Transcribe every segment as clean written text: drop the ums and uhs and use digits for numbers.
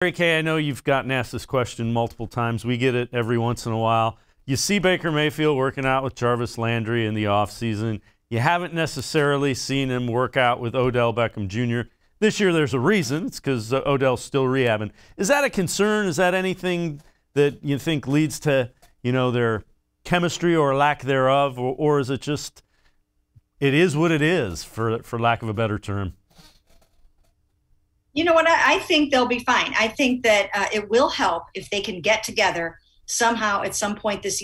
Eric, hey, I know you've gotten asked this question multiple times. We get it every once in a while. You see Baker Mayfield working out with Jarvis Landry in the offseason. You haven't necessarily seen him work out with Odell Beckham Jr. This year there's a reason. It's because Odell's still rehabbing. Is that a concern? Is that anything that you think leads to, their chemistry or lack thereof? Or is it just, it is what it is, for lack of a better term? You know what? I think they'll be fine. I think that it will help if they can get together somehow at some point this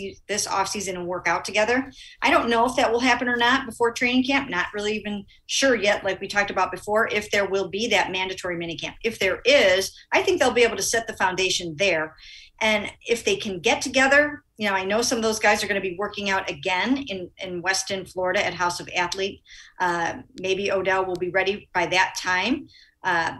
offseason and work out together. I don't know if that will happen or not before training camp. Not really even sure yet, like we talked about before, if there will be that mandatory minicamp. If there is, I think they'll be able to set the foundation there. And if they can get together, I know some of those guys are going to be working out again in Weston, Florida at House of Athlete. Maybe Odell will be ready by that time.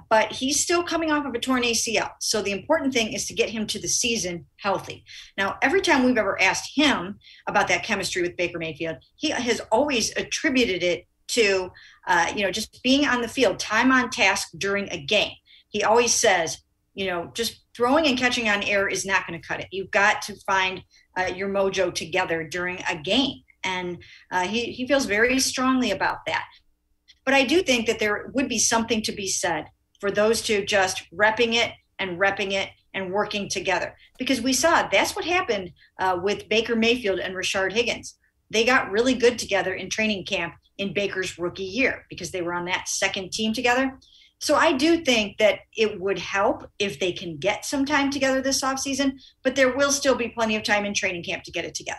But he's still coming off of a torn ACL. So the important thing is to get him to the season healthy. Now, every time we've ever asked him about that chemistry with Baker Mayfield, he has always attributed it to, just being on the field, time on task during a game. He always says, just throwing and catching on air is not going to cut it. You've got to find your mojo together during a game. And he feels very strongly about that. But I do think that there would be something to be said for those two just repping it and working together. Because we saw that's what happened with Baker Mayfield and Rashard Higgins. They got really good together in training camp in Baker's rookie year because they were on that second team together. So I do think that it would help if they can get some time together this offseason, but there will still be plenty of time in training camp to get it together.